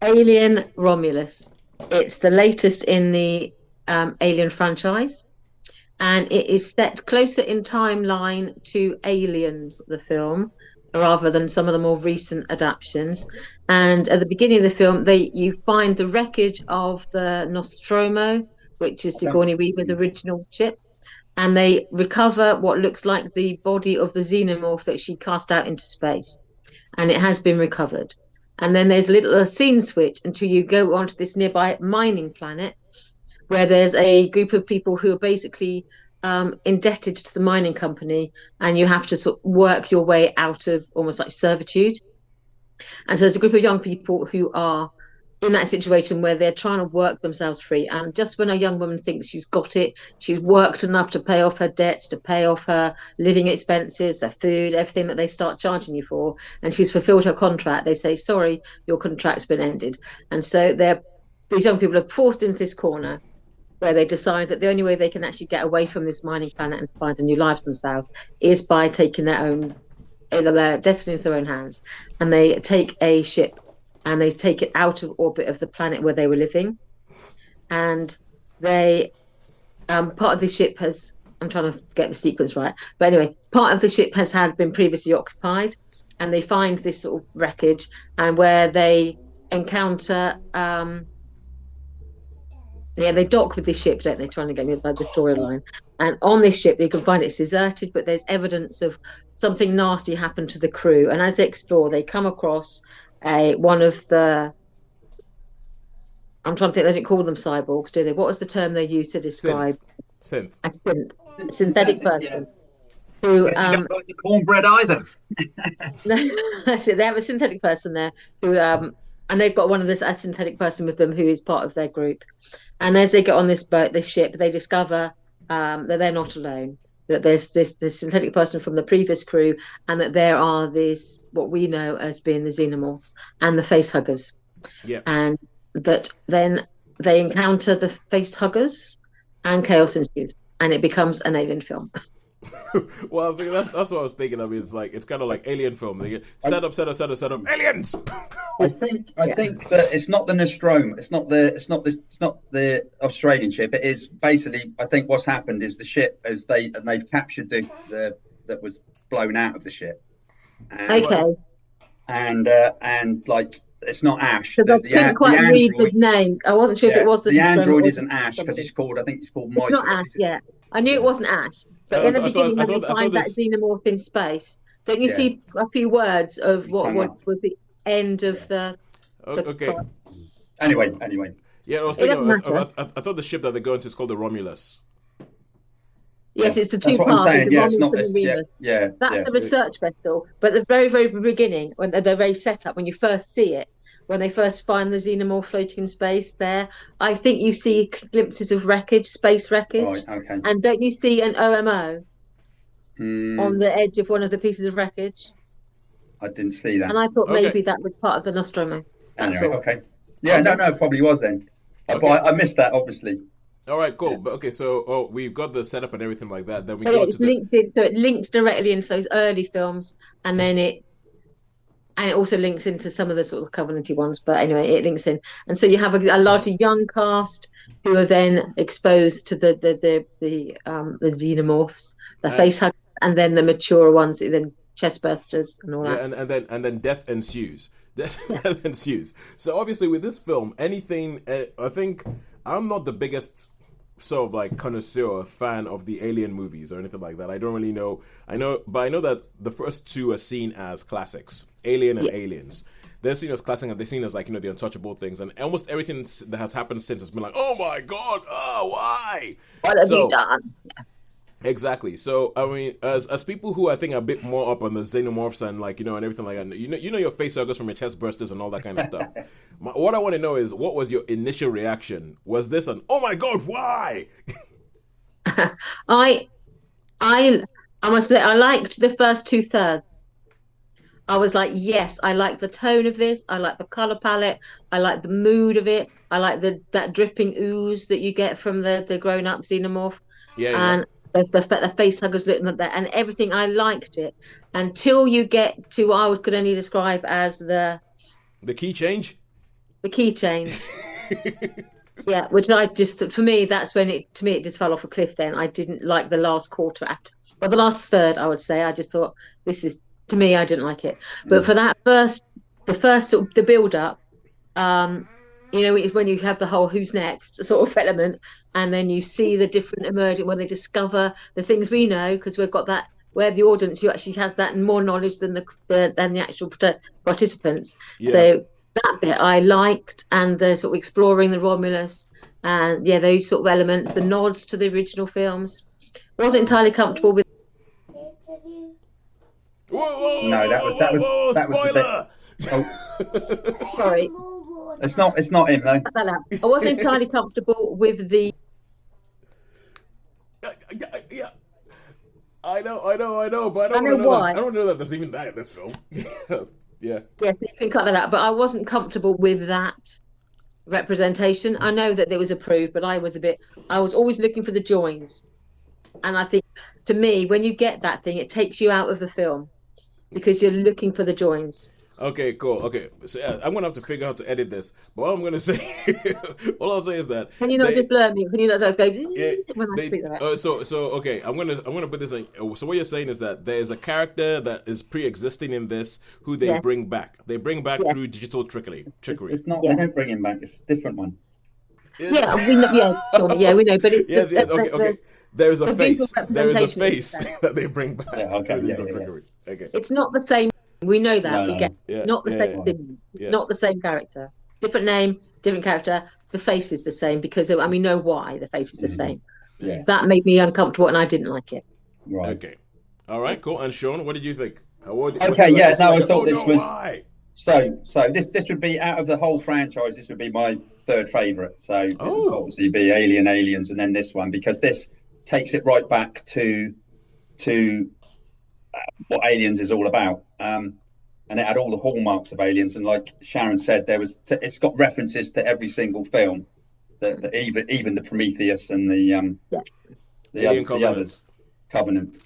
Alien Romulus. It's the latest in the Alien franchise, and it is set closer in timeline to Aliens, the film, rather than some of the more recent adaptations. And at the beginning of the film, they you find the wreckage of the Nostromo, which is Okay. Sigourney Weaver's original ship, and they recover what looks like the body of the xenomorph that she cast out into space, and it has been recovered. And then there's a scene switch until you go onto this nearby mining planet where there's a group of people who are basically indebted to the mining company, and you have to sort of work your way out of almost like servitude. And so there's a group of young people who are in that situation where they're trying to work themselves free. And just when a young woman thinks she's got it, she's worked enough to pay off her debts, to pay off her living expenses, their food, everything that they start charging you for, and she's fulfilled her contract, they say, sorry, your contract's been ended. And so these young people are forced into this corner where they decide that the only way they can actually get away from this mining planet and find a new life themselves is by taking their destiny into their own hands. And they take a ship and they take it out of orbit of the planet where they were living. And they, part of the ship has, I'm trying to get the sequence right, but anyway, part of the ship has been previously occupied, and they find this sort of wreckage, and where they encounter, they dock with this ship, don't they, trying to get near the storyline. And on this ship, you can find it's deserted, but there's evidence of something nasty happened to the crew. And as they explore, they come across one of the, I'm trying to think, they didn't call them cyborgs, do they? What was the term they used to describe? Synth. A synthetic person. Who don't like the cornbread either. that's it. They have a synthetic person there who and they've got one of a synthetic person with them who is part of their group. And as they get on this boat, this ship, they discover that they're not alone. That there's this synthetic person from the previous crew, and that there are these what we know as being the xenomorphs and the face huggers. Yeah. And that then they encounter the face huggers, and chaos ensues, and it becomes an alien film. Well, I think that's what I was thinking. I mean, it's kind of like alien film. They get set up, aliens. I think that it's not the Nostromo. It's not the Australian ship. It is basically. I think what's happened is the ship they've captured the that was blown out of the ship. And, Okay. And like it's not Ash. Because I couldn't quite read the name. I wasn't sure if it was the android isn't Ash because it's called Michael. It's not Ash. Yeah, I knew it wasn't Ash. But in the beginning, when they find that xenomorph in space, don't you see a few words of what was the end of the okay. Anyway. Yeah, I was thinking. I thought the ship that they go into is called the Romulus. Yes, it's the two That's what parts. I'm saying. The Yeah, it's not Romulus this. and the Yeah, Remus. That's the research vessel. But the very, very beginning, when they're very set up, when you first see it, when they first find the xenomorph floating in space there, I think you see glimpses of wreckage, space wreckage. Right, okay. And don't you see an OMO on the edge of one of the pieces of wreckage? I didn't see that. And I thought maybe that was part of the Nostromo. That's Anyway, all. okay. Yeah, no, it probably was then. Okay. I missed that, obviously. All right, cool. But okay, so we've got the setup and everything like that. Then we So go it's to linked in, so it links directly into those early films, and then it also links into some of the sort of Covenanty ones. But anyway, it links in, and so you have a larger young cast who are then exposed to the xenomorphs, the face huggers, and then the mature ones who then chest bursters and all that. And then death ensues. Death ensues. So obviously with this film, anything, I think I'm not the biggest sort of like connoisseur or fan of the Alien movies or anything like that. I don't really know. I know that the first two are seen as classics, Alien and Aliens. They're seen as classic, and they're seen as like, the untouchable things. And almost everything that has happened since has been like, oh my god, why? What have you done? Exactly. So I mean, as people who I think are a bit more up on the xenomorphs and like and everything like that, you know your face huggers from your chest bursters and all that kind of stuff. What I want to know is, what was your initial reaction? Was this an oh my god, why? I must say I liked the first 2/3. I was like, yes, I like the tone of this. I like the color palette. I like the mood of it. I like that dripping ooze that you get from the grown up xenomorph. And the face huggers looking at that and everything. I liked it until you get to what I could only describe as the key change. the key change. Yeah, which I just for me that's when it just fell off a cliff. Then I didn't like the last quarter act, well, the last third. I would say I just thought this is to me. I didn't like it, but for that the first sort of the build up, um, it's when you have the whole who's next sort of element, and then you see the different emerging when they discover the things we know because we've got that where the audience who actually has that more knowledge than the actual participants. Yeah. So that bit I liked, and the sort of exploring the Romulus, and yeah, those sort of elements, the nods to the original films. Wasn't entirely comfortable with. Whoa, whoa, No, whoa, that was the bit. spoiler! Oh, Sorry, it's not him though. cut that out. I wasn't entirely comfortable with the. Yeah. I know, but I I know don't know that. why. I don't know that there's even that in this film. Yeah. Yes, you can cut that out. But I wasn't comfortable with that representation. I know that it was approved, but I was always looking for the joins. And I think to me, when you get that thing, it takes you out of the film because you're looking for the joins. Okay, cool. Okay, so I'm gonna have to figure out how to edit this. But all I'm gonna say, all I'll say is that Can you not just blur me? Can you not just go when I they, speak that? so okay, I'm gonna put this in. So what you're saying is that there's a character that is pre-existing in this who they bring back. They bring back through digital trickery. It's not. They don't bring him back. It's a different one. Yeah, we know. Yeah, sure, yeah, we know. But it's okay. There's a face. There is a face representation. that they bring back. Yeah, okay, through yeah, digital yeah. trickery. Okay. It's not the same. We know that. No, we get Yeah, not the yeah, same yeah. thing. Yeah. Not the same character. Different name, different character. The face is the same because we know why the face is the same. Yeah. That made me uncomfortable, and I didn't like it. Right. Okay. All right. Cool. And Sean, what did you think? Okay. Yeah. No, I thought this was. Why? So this would be out of the whole franchise. This would be my third favourite. So it would obviously be Aliens, and then this one because this takes it right back to what Aliens is all about. And it had all the hallmarks of Aliens, and like Sharon said, it's got references to every single film, even the Prometheus and the others, Covenant.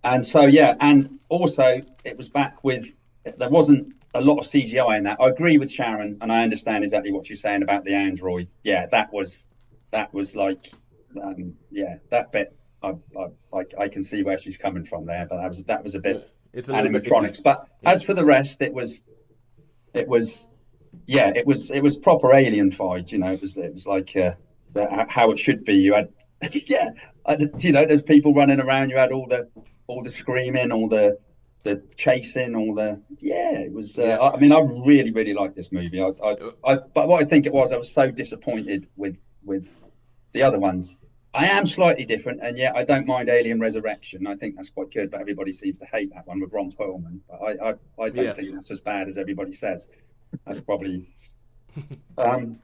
And so and also it was back with there wasn't a lot of CGI in that. I agree with Sharon, and I understand exactly what she's saying about the android. Yeah, that was like that bit. I can see where she's coming from there, but that was a bit. It's animatronics, but as for the rest, it was proper alien-fied. It was like how it should be. You had there's people running around. You had all the screaming, all the chasing, it was. I mean, I really really liked this movie. But what I think it was, I was so disappointed with the other ones. I am slightly different, and yet I don't mind Alien Resurrection. I think that's quite good, but everybody seems to hate that one with Ron Perlman. But I don't think that's as bad as everybody says. That's probably. And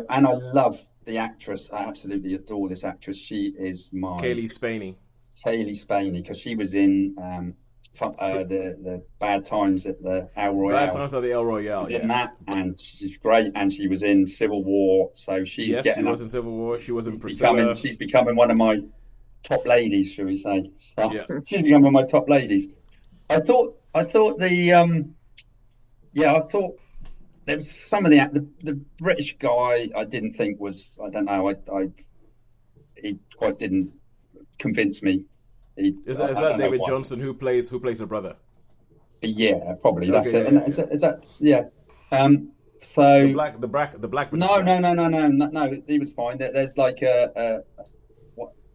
I love the actress. I absolutely adore this actress. She is my Kaylee Spaney, because she was in the Bad Times at the El Royale. Bad Times at the El Royale. In that, and she's great. And she was in Civil War, so she's getting. She was in Civil War. She was in Priscilla. She's becoming one of my top ladies, shall we say? So she's becoming one of my top ladies. I thought the I thought there was some of the British guy I didn't think was, I don't know, he quite didn't convince me. Is that David Johnson who plays her brother? Yeah, probably. That's Okay, it. And is that so the black no, he was fine. There's like the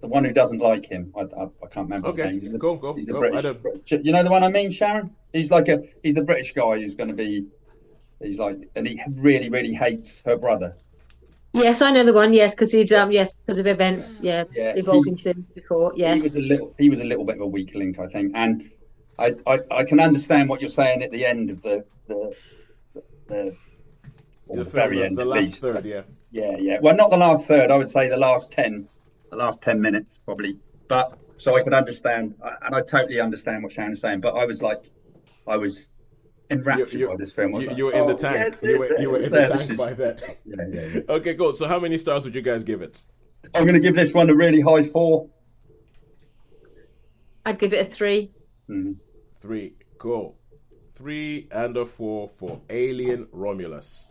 one who doesn't like him. I can't remember his name. He's Cool. He's a British. You know the one I mean, Sharon? He's the British guy who's going to be. He's like, and he really, really hates her brother. Yes, I know the one. Yes, because because of events. Yeah, evolving things before. Yes, he was a little bit of a weak link, I think, and I can understand what you're saying at the end of the very end, the last third. Yeah. Well, not the last third. I would say the last 10 minutes probably. But so I could understand, and I totally understand what Sharon's saying. But I was enraptured by this film. You were in the tank. Yes, you were in the tank by that. Yeah. Okay, cool. So how many stars would you guys give it? I'm going to give this one a really high 4. I'd give it a 3. 3. Cool. 3 and a 4 for Alien Romulus.